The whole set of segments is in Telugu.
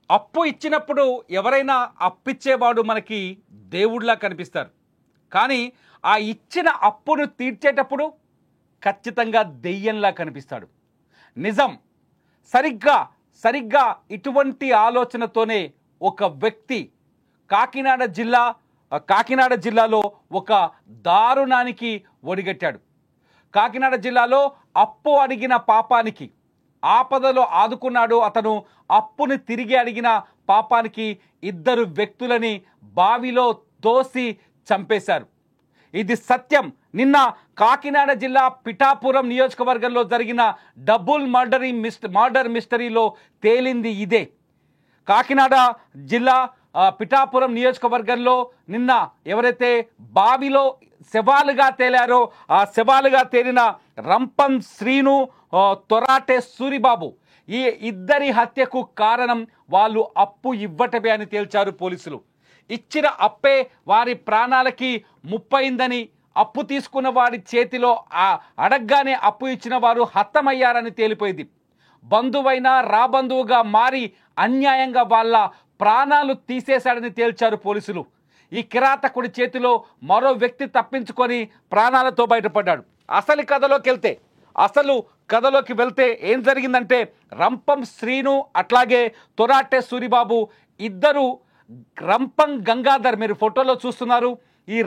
అప్పు ఇచ్చినప్పుడు ఎవరైనా అప్పిచ్చేవాడు మనకి దేవుడిలా కనిపిస్తారు. కానీ ఆ ఇచ్చిన అప్పును తీర్చేటప్పుడు ఖచ్చితంగా దెయ్యంలా కనిపిస్తాడు. నిజం. సరిగ్గా ఇటువంటి ఆలోచనతోనే ఒక వ్యక్తి కాకినాడ జిల్లాలో ఒక దారుణానికి ఒడిగట్టాడు. కాకినాడ జిల్లాలో అప్పు అడిగిన పాపానికి, ఆపదలో ఆదుకున్నాడు అతను. అప్పుని తిరిగి అడిగిన పాపానికి ఇద్దరు వ్యక్తులని బావిలో తోసి చంపేశారు. ఇది సత్యం. నిన్న కాకినాడ జిల్లా పిఠాపురం నియోజకవర్గంలో జరిగిన డబుల్ మర్డర్ మిస్టరీలో తేలింది ఇదే. కాకినాడ జిల్లా పిఠాపురం నియోజకవర్గంలో నిన్న ఎవరైతే బావిలో శవాలుగా తేలారో ఆ శవాలుగా తేలిన రంపం శ్రీను, తొరాటే సూరిబాబు, ఈ ఇద్దరి హత్యకు కారణం వాళ్ళు అప్పు ఇవ్వటమే అని తేల్చారు పోలీసులు. ఇచ్చిన అప్పే వారి ప్రాణాలకి ముప్పైందని, అప్పు తీసుకున్న వారి చేతిలో అడగ్గానే అప్పు ఇచ్చిన వారు హతమయ్యారని తేలిపోయింది. బంధువైనా రాబంధువుగా మారి అన్యాయంగా వాళ్ళ ప్రాణాలు తీసేశాడని తేల్చారు పోలీసులు. ఈ కిరాతకుడి చేతిలో మరో వ్యక్తి తప్పించుకొని ప్రాణాలతో బయటపడ్డాడు. అసలు కథలోకి వెళ్తే ఏం జరిగిందంటే, రంపం శ్రీను అట్లాగే తొరాటే సూరిబాబు ఇద్దరు రంపం గంగాధర్, మీరు ఫోటోలో చూస్తున్నారు, ఈ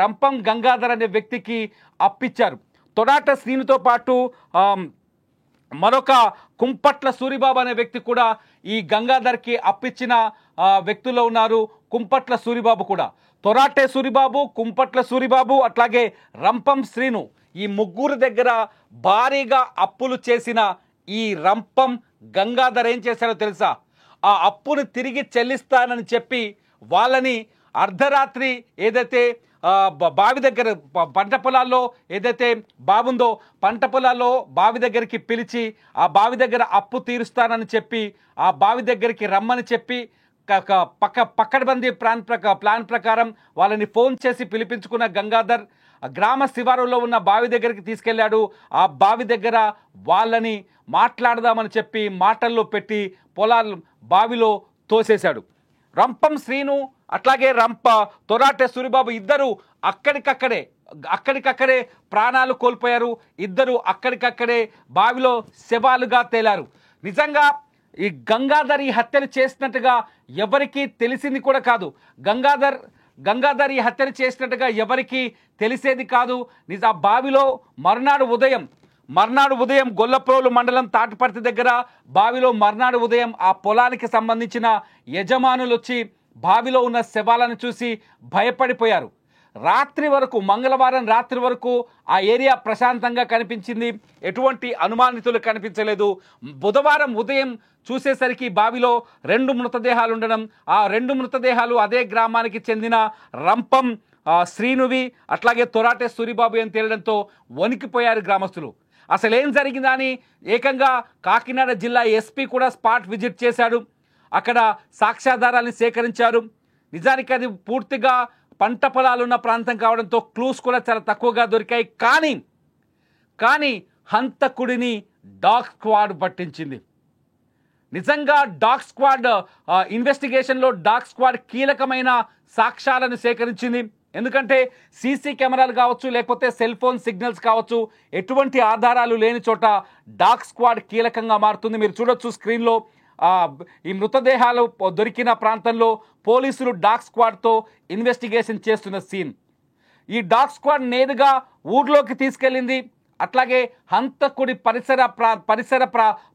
రంపం గంగాధర్ అనే వ్యక్తికి అప్పిచ్చారు. తొరాట శ్రీనుతో పాటు మరొక కుంపట్ల సూరిబాబు అనే వ్యక్తి కూడా ఈ గంగాధర్కి అప్పిచ్చిన వ్యక్తుల్లో ఉన్నారు. కుంపట్ల సూరిబాబు కూడా. తొరాటే సూరిబాబు, కుంపట్ల సూరిబాబు అట్లాగే రంపం శ్రీను, ఈ ముగ్గురు దగ్గర భారీగా అప్పులు చేసిన ఈ రంపం గంగాధర్ ఏం చేశాడో తెలుసా? ఆ అప్పును తిరిగి చెల్లిస్తానని చెప్పి వాళ్ళని అర్ధరాత్రి ఏదైతే బావి దగ్గర పంట పొలాల్లో ఏదైతే బావుందో పంట పొలాల్లో బావి దగ్గరికి పిలిచి ఆ బావి దగ్గర అప్పు తీరుస్తానని చెప్పి ఆ బావి దగ్గరికి రమ్మని చెప్పి పక్కడబందీ ప్లాన్ ప్రకారం వాళ్ళని ఫోన్ చేసి పిలిపించుకున్న గంగాధర్ గ్రామ శివారులో ఉన్న బావి దగ్గరికి తీసుకెళ్లాడు. ఆ బావి దగ్గర వాళ్ళని మాట్లాడదామని చెప్పి మాటల్లో పెట్టి బావిలో తోసేశాడు. రంపం శ్రీను అట్లాగే తొరాటే సూరిబాబు ఇద్దరు అక్కడికక్కడే ప్రాణాలు కోల్పోయారు. ఇద్దరు అక్కడికక్కడే బావిలో శవాలుగా తేలారు. నిజంగా ఈ గంగాధర్ ఈ హత్యలు చేసినట్టుగా ఎవరికీ తెలిసింది కూడా కాదు. గంగాధర్ ఈ హత్యలు చేసినట్టుగా ఎవరికీ తెలిసేది కాదు. ఆ బావిలో మర్నాడు ఉదయం గొల్లప్రోలు మండలం తాటిపర్తి దగ్గర బావిలో మర్నాడు ఉదయం ఆ పొలానికి సంబంధించిన యజమానులు వచ్చి బావిలో ఉన్న శవాలను చూసి భయపడిపోయారు. మంగళవారం రాత్రి వరకు ఆ ఏరియా ప్రశాంతంగా కనిపించింది. ఎటువంటి అనుమానితులు కనిపించలేదు. బుధవారం ఉదయం చూసేసరికి బావిలో 2 మృతదేహాలు ఉండడం, ఆ 2 మృతదేహాలు అదే గ్రామానికి చెందిన రంపం శ్రీనువి అట్లాగే తొరాటే సూరిబాబు అని తేలడంతో వణికిపోయారు గ్రామస్తులు. అసలు ఏం జరిగిందా అని ఏకంగా కాకినాడ జిల్లా ఎస్పీ కూడా స్పాట్ విజిట్ చేశాడు. అక్కడ సాక్ష్యాధారాలను సేకరించారు. నిజానికి అది పూర్తిగా పంట పొలాలున్న ప్రాంతం కావడంతో క్లూస్ కూడా చాలా తక్కువగా దొరికాయి. కానీ హంతకుడిని డాగ్ స్క్వాడ్ పట్టించింది. నిజంగా డాగ్ స్క్వాడ్ ఇన్వెస్టిగేషన్లో డాగ్ స్క్వాడ్ కీలకమైన సాక్ష్యాలను సేకరించింది. ఎందుకంటే సీసీ కెమెరాలు కావచ్చు, లేకపోతే సెల్ ఫోన్ సిగ్నల్స్ కావచ్చు, ఎటువంటి ఆధారాలు లేని చోట డాగ్ స్క్వాడ్ కీలకంగా మారుతుంది. మీరు చూడొచ్చు స్క్రీన్లో ఈ మృతదేహాలు దొరికిన ప్రాంతంలో పోలీసులు డాగ్ స్క్వాడ్తో ఇన్వెస్టిగేషన్ చేస్తున్న సీన్. ఈ డాగ్ స్క్వాడ్ నేరుగా ఊర్లోకి తీసుకెళ్ళింది. అట్లాగే హంతకుడి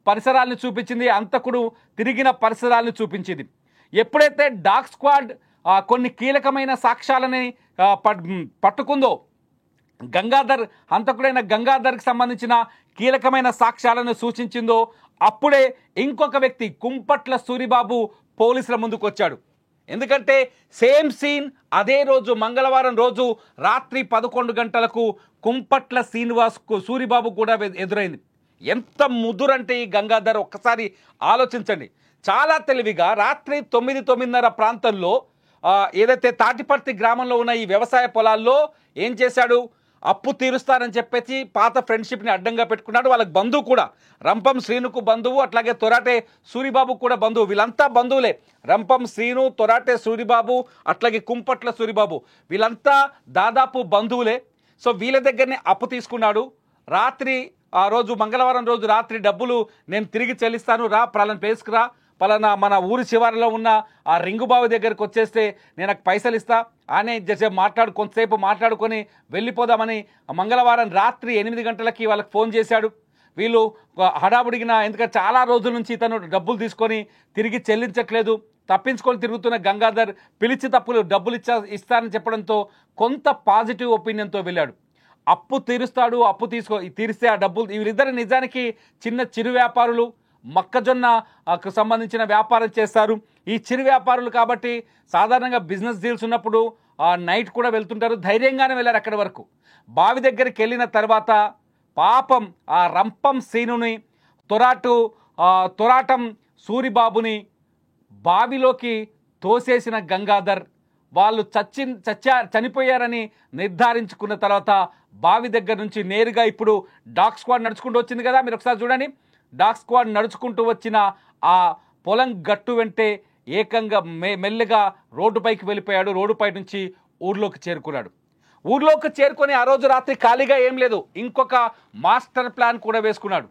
పరిసరాలను చూపించింది. హంతకుడు తిరిగిన పరిసరాలను చూపించింది. ఎప్పుడైతే డాగ్ స్క్వాడ్ కొన్ని కీలకమైన సాక్ష్యాలని పట్టుకుందో, హంతకుడైన గంగాధర్కి సంబంధించిన కీలకమైన సాక్ష్యాలను సూచించిందో, అప్పుడే ఇంకొక వ్యక్తి కుంపట్ల సూరిబాబు పోలీసుల ముందుకు వచ్చాడు. ఎందుకంటే సేమ్ సీన్ అదే రోజు మంగళవారం రోజు రాత్రి 11 గంటలకు కుంపట్ల సూరిబాబు కూడా ఎదురైంది. ఎంత ముదురంటే ఈ గంగాధర్, ఒక్కసారి ఆలోచించండి. చాలా తెలివిగా రాత్రి 9:30 ప్రాంతంలో ఏదైతే తాటిపర్తి గ్రామంలో ఉన్న ఈ వ్యవసాయ పొలాల్లో ఏం చేశాడు, అప్పు తీరుస్తానని చెప్పేసి పాత ఫ్రెండ్షిప్ని అడ్డంగా పెట్టుకున్నాడు. వాళ్ళకి బంధువు కూడా, రంపం శ్రీనుకు బంధువు, అట్లాగే తొరాటే సూరిబాబు కూడా బంధువు. వీళ్ళంతా బంధువులే. రంపం శ్రీను, తొరాటే సూరిబాబు, అట్లాగే కుంపట్ల సూరిబాబు, వీళ్ళంతా దాదాపు బంధువులే. సో వీళ్ళ దగ్గరనే అప్పు తీసుకున్నాడు. రాత్రి ఆ రోజు మంగళవారం రోజు రాత్రి డబ్బులు నేను తిరిగి చెల్లిస్తాను, రా పలానా ప్లేస్కి రా, పలానా మన ఊరి చివరిలో ఉన్న ఆ రింగుబావి దగ్గరికి వచ్చేస్తే నేను నాకు పైసలు ఇస్తా అని కొంతసేపు మాట్లాడుకొని వెళ్ళిపోదామని మంగళవారం రాత్రి 8 గంటలకి వాళ్ళకి ఫోన్ చేశాడు. వీళ్ళు హడావుడిగిన, ఎందుకంటే చాలా రోజుల నుంచి ఇతను డబ్బులు తీసుకొని తిరిగి చెల్లించట్లేదు, తప్పించుకొని తిరుగుతున్న గంగాధర్ పిలిచి డబ్బులు ఇస్తానని చెప్పడంతో కొంత పాజిటివ్ ఒపీనియన్తో వెళ్ళాడు. అప్పు తీరుస్తాడు, అప్పు తీరిస్తే ఆ డబ్బులు, వీరిద్దరు నిజానికి చిరు వ్యాపారులు, మొక్కజొన్నకు సంబంధించిన వ్యాపారం చేస్తారు. ఈ చిరు వ్యాపారులు కాబట్టి సాధారణంగా బిజినెస్ డీల్స్ ఉన్నప్పుడు నైట్ కూడా వెళ్తుంటారు. ధైర్యంగానే వెళ్ళారు అక్కడి వరకు. బావి దగ్గరికి వెళ్ళిన తర్వాత పాపం ఆ రంపం సీనుని, తొరాటం సూరిబాబుని బావిలోకి తోసేసిన గంగాధర్ వాళ్ళు చనిపోయారని నిర్ధారించుకున్న తర్వాత బావి దగ్గర నుంచి నేరుగా ఇప్పుడు డాగ్ స్క్వాడ్ నడుచుకుంటూ వచ్చింది కదా, మీరు ఒకసారి చూడండి. డాగ్ స్క్వాడ్ నడుచుకుంటూ వచ్చిన ఆ పొలం గట్టు వెంటే ఏకంగా మెల్లగా రోడ్డుపైకి వెళ్ళిపోయాడు. రోడ్డుపై నుంచి ఊర్లోకి చేరుకున్నాడు. ఊర్లోకి చేరుకొని ఆ రోజు రాత్రి ఖాళీగా ఏం లేదు, ఇంకొక మాస్టర్ ప్లాన్ కూడా వేసుకున్నాడు.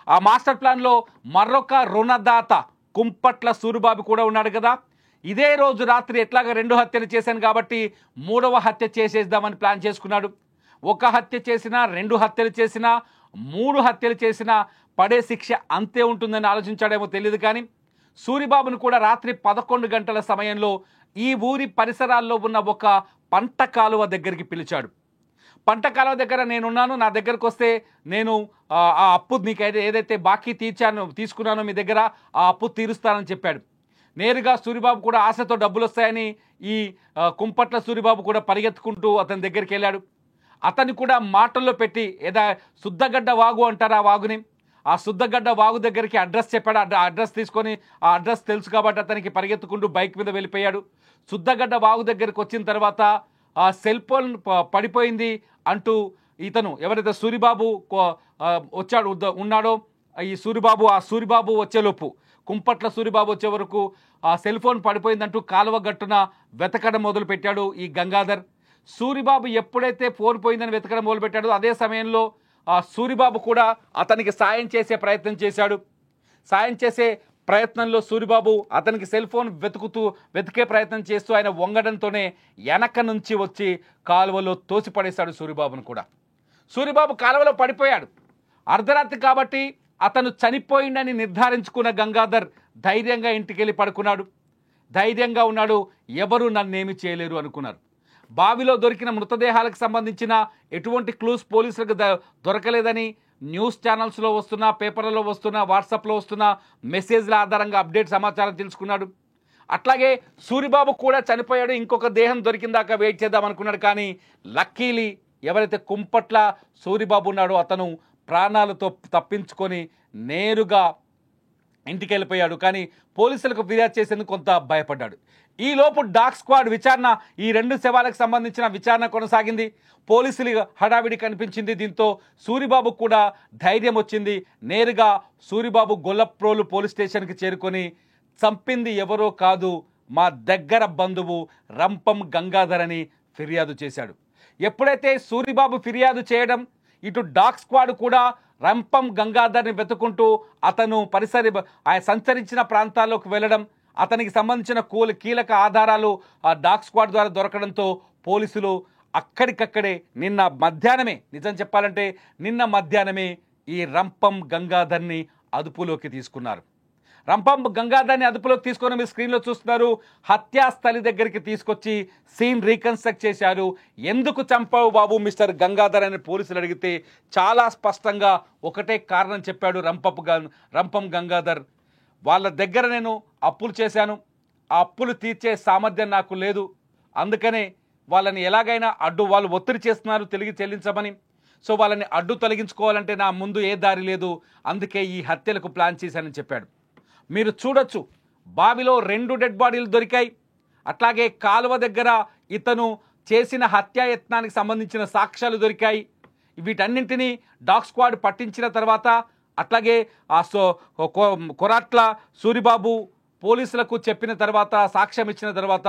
ఆ మాస్టర్ ప్లాన్లో మరొక రుణదాత కుంపట్ల సూరిబాబు కూడా ఉన్నాడు కదా. ఇదే రోజు రాత్రి ఎట్లాగా 2 హత్యలు చేశాను కాబట్టి 3వ హత్య చేసేద్దామని ప్లాన్ చేసుకున్నాడు. 1 హత్య చేసినా, 2 హత్యలు చేసినా, 3 హత్యలు చేసినా పడే శిక్ష అంతే ఉంటుందని ఆలోచించాడేమో తెలియదు. కానీ సూరిబాబును కూడా రాత్రి 11 గంటల సమయంలో ఈ ఊరి పరిసరాల్లో ఉన్న ఒక పంట కాలువ దగ్గరికి పిలిచాడు. పంట కాలువ దగ్గర నేనున్నాను, నా దగ్గరకు వస్తే నేను ఆ అప్పు నీకు ఏదైతే బాకీ తీసుకున్నానో మీ దగ్గర ఆ అప్పు తీరుస్తానని చెప్పాడు. నేరుగా సూరిబాబు కూడా ఆశతో డబ్బులు వస్తాయని ఈ కుంపట్ల సూరిబాబు కూడా పరిగెత్తుకుంటూ అతని దగ్గరికి వెళ్ళాడు. అతన్ని కూడా మాటల్లో పెట్టి శుద్ధగడ్డ వాగు అంటారు ఆ వాగుని, ఆ శుద్ధగడ్డ వాగు దగ్గరికి అడ్రస్ చెప్పాడు. అడ్రస్ తీసుకొని ఆ అడ్రస్ తెలుసు కాబట్టి అతనికి పరిగెత్తుకుంటూ బైక్ మీద వెళ్ళిపోయాడు. శుద్ధగడ్డ వాగు దగ్గరికి వచ్చిన తర్వాత ఆ సెల్ ఫోన్ పడిపోయింది అంటూ ఇతను ఎవరైతే సూరిబాబు ఉన్నాడో ఈ సూరిబాబు వచ్చేలోపు, కుంపట్ల సూరిబాబు వచ్చే వరకు ఆ సెల్ ఫోన్ పడిపోయిందంటూ కాలువ గట్టున వెతకడం మొదలుపెట్టాడు ఈ గంగాధర్. సూరిబాబు ఎప్పుడైతే ఫోన్ పోయిందని వెతకడం మొదలుపెట్టాడో అదే సమయంలో ఆ సూరిబాబు కూడా అతనికి సాయం చేసే ప్రయత్నం చేశాడు. సాయం చేసే ప్రయత్నంలో సూరిబాబు అతనికి సెల్ ఫోన్ వెతికే ప్రయత్నం చేస్తూ ఆయన వంగడంతోనే వెనక నుంచి వచ్చి కాలువలో తోసిపడేశాడు సూరిబాబును కూడా. సూరిబాబు కాలువలో పడిపోయాడు. అర్ధరాత్రి కాబట్టి అతను చనిపోయిందని నిర్ధారించుకున్న గంగాధర్ ధైర్యంగా ఇంటికి వెళ్ళి పడుకున్నాడు. ధైర్యంగా ఉన్నాడు, ఎవరు నన్నేమి చేయలేరు అనుకున్నారు. బావిలో దొరికిన మృతదేహాలకు సంబంధించిన ఎటువంటి క్లూస్ పోలీసులకు దొరకలేదని న్యూస్ ఛానల్స్లో వస్తున్న, పేపర్లలో వస్తున్న, వాట్సాప్లో వస్తున్న మెసేజ్ల ఆధారంగా అప్డేట్ సమాచారం తెలుసుకున్నాడు. అట్లాగే సూరిబాబు కూడా చనిపోయాడు, ఇంకొక దేహం దొరికిందాకా వెయిట్ చేద్దాం అనుకున్నాడు. కానీ లక్కీలీ ఎవరైతే కుంపట్ల సూరిబాబు ఉన్నాడో అతను ప్రాణాలతో తప్పించుకొని నేరుగా ఇంటికి వెళ్ళిపోయాడు. కానీ పోలీసులకు ఫిర్యాదు చేసేందుకు కొంత భయపడ్డాడు. ఈలోపు డాగ్ స్క్వాడ్ విచారణ, ఈ 2 శవాలకు సంబంధించిన విచారణ కొనసాగింది. పోలీసులు హడావిడి కనిపించింది. దీంతో సూరిబాబు కూడా ధైర్యం వచ్చింది. నేరుగా సూరిబాబు గొల్లప్రోలు పోలీస్ స్టేషన్కి చేరుకొని చంపింది ఎవరో కాదు, మా దగ్గర బంధువు రంపం గంగాధర్ అని ఫిర్యాదు చేశాడు. ఎప్పుడైతే సూరిబాబు ఫిర్యాదు చేయడం, ఇటు డాగ్ స్క్వాడ్ కూడా రంపం గంగాధర్ని వెతుకుంటూ అతను ఆయన సంచరించిన ప్రాంతాల్లోకి వెళ్ళడం, అతనికి సంబంధించిన కీలక ఆధారాలు ఆ డాగ్ స్క్వాడ్ ద్వారా దొరకడంతో పోలీసులు అక్కడికక్కడే నిజం చెప్పాలంటే నిన్న మధ్యాహ్నమే ఈ రంపం గంగాధర్ని అదుపులోకి తీసుకున్నారు. రంపం గంగాధర్ని అదుపులోకి తీసుకొని మీరు స్క్రీన్లో చూస్తున్నారు. హత్యాస్థలి దగ్గరికి తీసుకొచ్చి సీన్ రీకన్స్ట్రక్ట్ చేశారు. ఎందుకు చంపావు బాబు మిస్టర్ గంగాధర్ అని పోలీసులు అడిగితే చాలా స్పష్టంగా ఒకటే కారణం చెప్పాడు రంపం గంగాధర్. వాళ్ళ దగ్గర నేను అప్పులు చేశాను, ఆ అప్పులు తీర్చే సామర్థ్యం నాకు లేదు, అందుకనే వాళ్ళని ఎలాగైనా వాళ్ళు ఒత్తిడి చేస్తున్నారు తిరిగి చెల్లించమని. సో వాళ్ళని అడ్డు తొలగించుకోవాలంటే నా ముందు ఏ దారి లేదు, అందుకే ఈ హత్యలకు ప్లాన్ చేశానని చెప్పాడు. మీరు చూడొచ్చు, బావిలో 2 డెడ్ బాడీలు దొరికాయి. అట్లాగే కాలువ దగ్గర ఇతను చేసిన హత్యాయత్నానికి సంబంధించిన సాక్ష్యాలు దొరికాయి. వీటన్నింటినీ డాగ్ స్క్వాడ్ పట్టించిన తర్వాత, అట్లాగే ఆ కొరాట్ల సూరిబాబు పోలీసులకు చెప్పిన తర్వాత, సాక్ష్యం ఇచ్చిన తర్వాత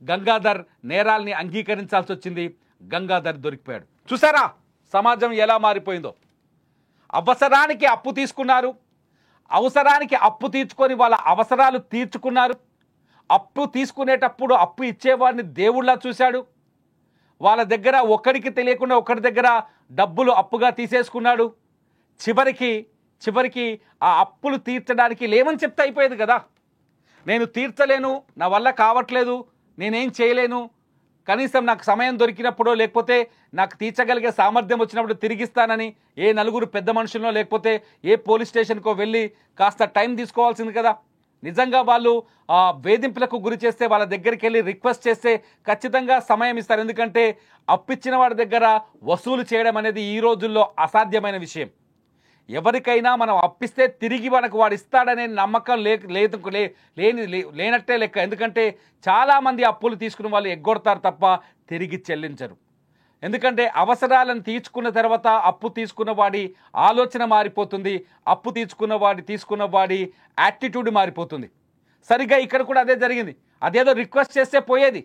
గంగాధర్ నేరాల్ని అంగీకరించాల్సి వచ్చింది. గంగాధర్ దొరికిపోయాడు. చూసారా సమాజం ఎలా మారిపోయిందో. అవసరానికి అప్పు తీసుకున్నారు, అవసరానికి అప్పు తీర్చుకొని వాళ్ళ అవసరాలు తీర్చుకున్నారు. అప్పు తీసుకునేటప్పుడు అప్పు ఇచ్చేవాడిని దేవుళ్ళ చూశాడు. వాళ్ళ దగ్గర ఒకరికి తెలియకుండా ఒకరి దగ్గర డబ్బులు అప్పుగా తీసేసుకున్నాడు. చివరికి ఆ అప్పులు తీర్చడానికి లేవని చెప్తే అయిపోయేది కదా. నేను తీర్చలేను, నా వల్ల కావట్లేదు, నేనేం చేయలేను, కనీసం నాకు సమయం దొరికినప్పుడో లేకపోతే నాకు తీర్చగలిగే సామర్థ్యం వచ్చినప్పుడు తిరిగిస్తానని ఏ నలుగురు పెద్ద మనుషుల్లో లేకపోతే ఏ పోలీస్ స్టేషన్కో వెళ్ళి కాస్త టైం తీసుకోవాల్సింది కదా. నిజంగా వాళ్ళు వేధింపులకు గురి చేస్తే వాళ్ళ దగ్గరికి వెళ్ళి రిక్వెస్ట్ చేస్తే ఖచ్చితంగా సమయం ఇస్తారు. ఎందుకంటే అప్పిచ్చిన వాడి దగ్గర వసూలు చేయడం అనేది ఈ రోజుల్లో అసాధ్యమైన విషయం. ఎవరికైనా మనం అప్పిస్తే తిరిగి మనకు వాడు ఇస్తాడనే నమ్మకం లేనట్టే లెక్క. ఎందుకంటే చాలామంది అప్పులు తీసుకున్న వాళ్ళు ఎగ్గొడతారు తప్ప తిరిగి చెల్లించరు. ఎందుకంటే అవసరాలను తీర్చుకున్న తర్వాత అప్పు తీసుకున్న వాడి ఆలోచన మారిపోతుంది, అప్పు తీసుకున్న వాడి యాటిట్యూడ్ మారిపోతుంది. సరిగ్గా ఇక్కడ కూడా అదే జరిగింది. అదేదో రిక్వెస్ట్ చేస్తే పోయేది,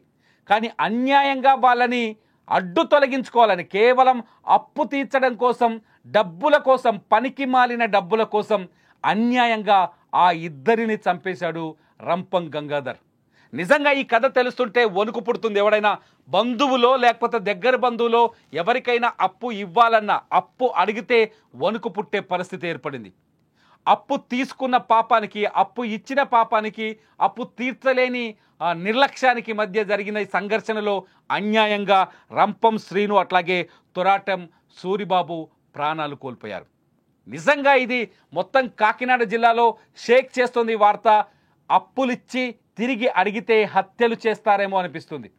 కానీ అన్యాయంగా వాళ్ళని అడ్డు తొలగించుకోవాలని కేవలం అప్పు తీర్చడం కోసం, డబ్బుల కోసం, పనికి మాలిన డబ్బుల కోసం అన్యాయంగా ఆ ఇద్దరిని చంపేశాడు రంపం గంగాధర్. నిజంగా ఈ కథ తెలుస్తుంటే వణుకు పుడుతుంది. ఎవడైనా బంధువులో లేకపోతే దగ్గర బంధువులో ఎవరికైనా అప్పు ఇవ్వాలన్నా, అప్పు అడిగితే వణుకు పుట్టే పరిస్థితి ఏర్పడింది. అప్పు తీసుకున్న పాపానికి, అప్పు ఇచ్చిన పాపానికి, అప్పు తీర్చలేని నిర్లక్ష్యానికి మధ్య జరిగిన ఈ సంఘర్షణలో అన్యాయంగా రంపం శ్రీను అట్లాగే తొరాటం సూరిబాబు ప్రాణాలు కోల్పోయారు. నిజంగా ఇది మొత్తం కాకినాడ జిల్లాలో షేక్ చేస్తుంది వార్త. అప్పులిచ్చి తిరిగి అడిగితే హత్యలు చేస్తారేమో అనిపిస్తుంది.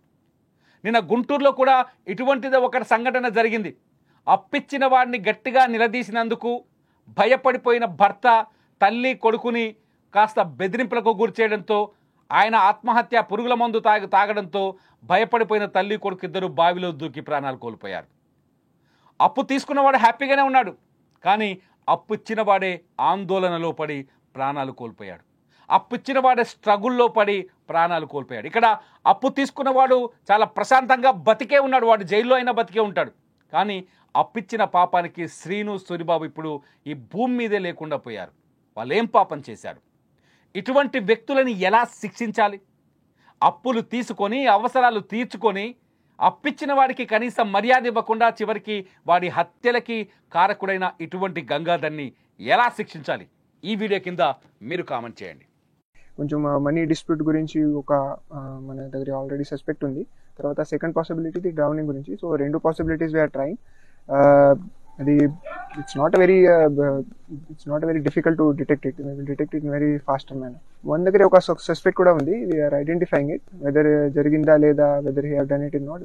నిన్న గుంటూరులో కూడా ఇటువంటిది ఒక సంఘటన జరిగింది. అప్పిచ్చిన వాడిని గట్టిగా నిలదీసినందుకు భయపడిపోయిన భర్త తల్లి కొడుకుని కాస్త బెదిరింపులకు గురి చేయడంతో, ఆయన ఆత్మహత్య పురుగుల మందు తాగడంతో భయపడిపోయిన తల్లి కొడుకు ఇద్దరు బావిలో దూకి ప్రాణాలు కోల్పోయారు. అప్పు తీసుకున్నవాడు హ్యాపీగానే ఉన్నాడు, కానీ అప్పు ఇచ్చిన వాడే ఆందోళనలో పడి ప్రాణాలు కోల్పోయాడు. అప్పు ఇచ్చిన వాడే స్ట్రగుల్లో పడి ప్రాణాలు కోల్పోయాడు. ఇక్కడ అప్పు తీసుకున్నవాడు చాలా ప్రశాంతంగా బతికే ఉన్నాడు, వాడు జైల్లో అయినా బతికే ఉంటాడు. కానీ అప్పిచ్చిన పాపానికి శ్రీను సూరిబాబు ఇప్పుడు ఈ భూమి మీదే లేకుండా పోయారు. వాళ్ళు ఏం పాపం చేశారు? ఇటువంటి వ్యక్తులని ఎలా శిక్షించాలి? అప్పులు తీసుకొని అవసరాలు తీర్చుకొని అప్పిచ్చిన వాడికి కనీసం మర్యాద ఇవ్వకుండా చివరికి వాడి హత్యలకి కారకుడైన ఇటువంటి గంగాధర్ని ఎలా శిక్షించాలి? ఈ వీడియో కింద మీరు కామెంట్ చేయండి. కొంచెం మనీ డిస్ప్యూట్ గురించి మన దగ్గర ఆల్రెడీ సస్పెక్ట్ ఉంది. తర్వాత సెకండ్ పాసిబిలిటీ డ్రౌనింగ్ గురించి. So 2 possibilities we're trying. అది it's not very difficult to detect it. Detect it very fast manner. మన దగ్గర ఒక సస్పెక్ట్ కూడా ఉంది. వీఆర్ ఐడెంటిఫైయింగ్ ఇట్, వెదర్ జరిగిందా లేదా, whether he have done it in not.